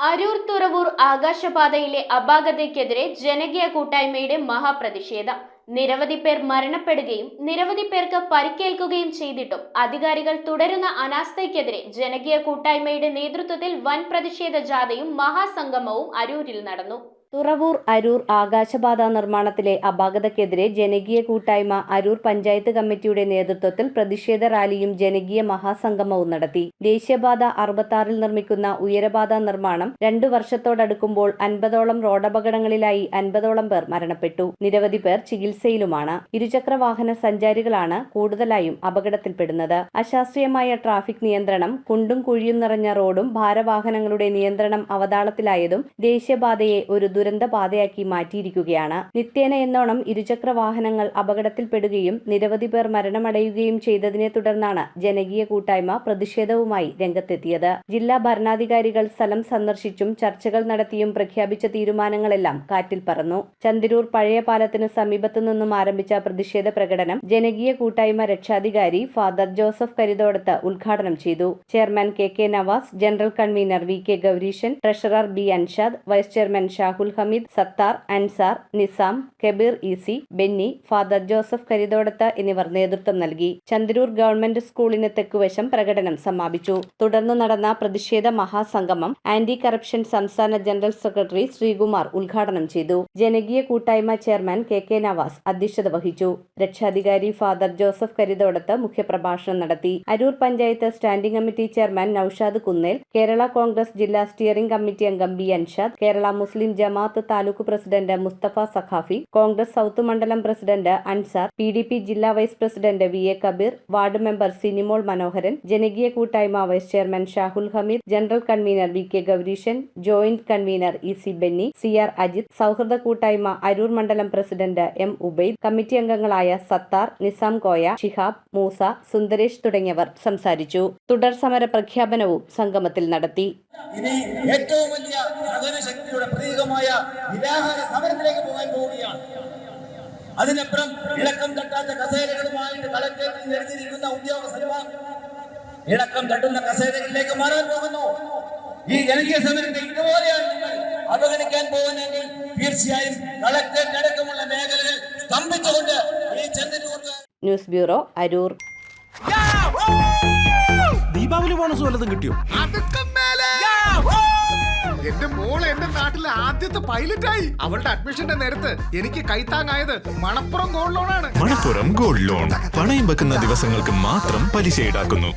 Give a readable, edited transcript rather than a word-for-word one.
അരൂർ തുറവൂർ ആകാശപാതയിലെ അപാകതയ്ക്കെതിരെ ജനകീയ കൂട്ടായ്മയുടെ മഹാപ്രതിഷേധം. നിരവധി പേർ മരണപ്പെടുകയും നിരവധി പേർക്ക് പരിക്കേൽക്കുകയും ചെയ്തിട്ടും അധികാരികൾ തുടരുന്ന അനാസ്ഥയ്ക്കെതിരെ ജനകീയ കൂട്ടായ്മയുടെ നേതൃത്വത്തിൽ വൻ പ്രതിഷേധ ജാഥയും മഹാസംഗമവും അരൂരിൽ നടന്നു. തുറവൂർ അരൂർ ആകാശപാത നിർമ്മാണത്തിലെ അപാകതയ്ക്കെതിരെ ജനകീയ കൂട്ടായ്മ അരൂർ പഞ്ചായത്ത് കമ്മിറ്റിയുടെ നേതൃത്വത്തിൽ പ്രതിഷേധ റാലിയും ജനകീയ മഹാസംഗമവും നടത്തി. ദേശീയപാത 66 നിർമ്മിക്കുന്ന ഉയരപാത നിർമ്മാണം 2 വർഷത്തോടടുക്കുമ്പോൾ 50ഓളം റോഡപകടങ്ങളിലായി 50ഓളം പേർ മരണപ്പെട്ടു. നിരവധി പേർ ചികിത്സയിലുമാണ്. ഇരുചക്രവാഹന സഞ്ചാരികളാണ് കൂടുതലായും അപകടത്തിൽപ്പെടുന്നത്. അശാസ്ത്രീയമായ ട്രാഫിക് നിയന്ത്രണം, കുണ്ടും കുഴിയും നിറഞ്ഞ റോഡും ഭാരവാഹനങ്ങളുടെ നിയന്ത്രണം അവതാളത്തിലായതും ദേശീയപാതയെ ഒരു ദുരന്തപാതയാക്കി മാറ്റിയിരിക്കുകയാണ്. നിത്യേന എന്നോണം ഇരുചക്ര വാഹനങ്ങൾ അപകടത്തിൽപ്പെടുകയും നിരവധി പേർ മരണമടയുകയും ചെയ്തതിനെ തുടർന്നാണ് ജനകീയ കൂട്ടായ്മ പ്രതിഷേധവുമായി രംഗത്തെത്തിയത്. ജില്ലാ ഭരണാധികാരികൾ സ്ഥലം സന്ദർശിച്ചും ചർച്ചകൾ നടത്തിയും പ്രഖ്യാപിച്ച തീരുമാനങ്ങളെല്ലാം കാറ്റിൽ പറന്നു. ചന്ദിരൂർ പഴയ പാലത്തിന് സമീപത്തു നിന്നും ആരംഭിച്ച പ്രതിഷേധ പ്രകടനം ജനകീയ കൂട്ടായ്മ രക്ഷാധികാരി ഫാദർ ജോസഫ് കരിതോടത്ത് ഉദ്ഘാടനം ചെയ്തു. Chairman K Navas, general convener V Gowreesan, treasurer B Anshad, vice chairman Shahul Hameed, Sathar, Ansar, Nizam, Kabeer EC, Benny, father Joseph Karithodath എന്നിവർ നേതൃത്വം നൽകി. ചന്ദിരൂർ ഗവൺമെന്റ് സ്കൂളിന് തെക്കുവശം പ്രകടനം സമാപിച്ചു. തുടർന്ന് നടന്ന പ്രതിഷേധ മഹാസംഗമം ആന്റി കറപ്ഷൻ സംസ്ഥാന ജനറൽ സെക്രട്ടറി ശ്രീകുമാർ ഉദ്ഘാടനം ചെയ്തു. ജനകീയ കൂട്ടായ്മ ചെയർമാൻ കെ നവാസ് അധ്യക്ഷത വഹിച്ചു. രക്ഷാധികാരി ഫാദർ ജോസഫ് കരിതോടത്ത് മുഖ്യപ്രഭാഷണം നടത്തി. Aroor panchayat standing committee chairman Noushad Kunnel, Kerala Congress ജില്ലാ സ്റ്റിയറിംഗ് കമ്മിറ്റി അംഗം B Anshad, Kerala Muslim Jamaat taluk president Musthafa Saqafi, Congress south മണ്ഡലം പ്രസിഡന്റ് അൻസാർ, PDP ജില്ലാ vice president V Kabeer, ward member Sinimol Manoharan, ജനകീയ കൂട്ടായ്മ vice chairman Shahul Hameed, general convener V Gowreesan, joint convener EC Benny, CR Ajith, സൗഹൃദ കൂട്ടായ്മ അരൂർ മണ്ഡലം പ്രസിഡന്റ് M ഉബൈദ്, കമ്മിറ്റി അംഗങ്ങളായ സത്താർ, നിസാം കോയ, ഷിഹാബ്, മൂസ, സുന്ദരേഷ് തുടങ്ങിയവർ സംസാരിച്ചു. തുടർ സമര പ്രഖ്യാപനവും സംഗമത്തിൽ നടത്തി. ഇനി ഏറ്റവും വലിയ സഹനശക്തിയുടെ പ്രതീകമായ നിരാഹാര സമരത്തിലേക്ക് പോകാൻ പോവുകയാണ്. അതിനപ്പുറം ഇളക്കം തട്ടാത്ത കസേരകളുമായിട്ട് കളക്ടറേറ്റിൽ എഴുതിയിരിക്കുന്ന ഉദ്യോഗസ്ഥന്മാർ ഇളക്കം തട്ടുന്ന കസേരകളിലേക്ക് മാറാൻ പോകുന്നു. ഈ ജനകീയ സമരത്തെ ഇതുപോലെയാണ് നിങ്ങൾ അവഗണിക്കാൻ പോകുന്നതെങ്കിൽ തീർച്ചയായും കളക്ടറേറ്റ് അടക്കമുള്ള മേഖലകൾ സ്തംഭിച്ചുകൊണ്ട് ഈ Chandroor. News bureau, Aroor. Deepavali bonus വല്ലതും കിട്ടിയോ? എന്റെ മോള് എന്റെ നാട്ടിലെ ആദ്യത്തെ പൈലറ്റായി. അവളുടെ അഡ്മിഷന്റെ നേരത്ത് എനിക്ക് കൈത്താങ്ങായത് മണപ്പുറം ഗോൾഡ് ലോണാണ്. മണപ്പുറം ഗോൾഡ് ലോൺ പണയം വെക്കുന്ന ദിവസങ്ങൾക്ക് മാത്രം പലിശ ഈടാക്കുന്നു.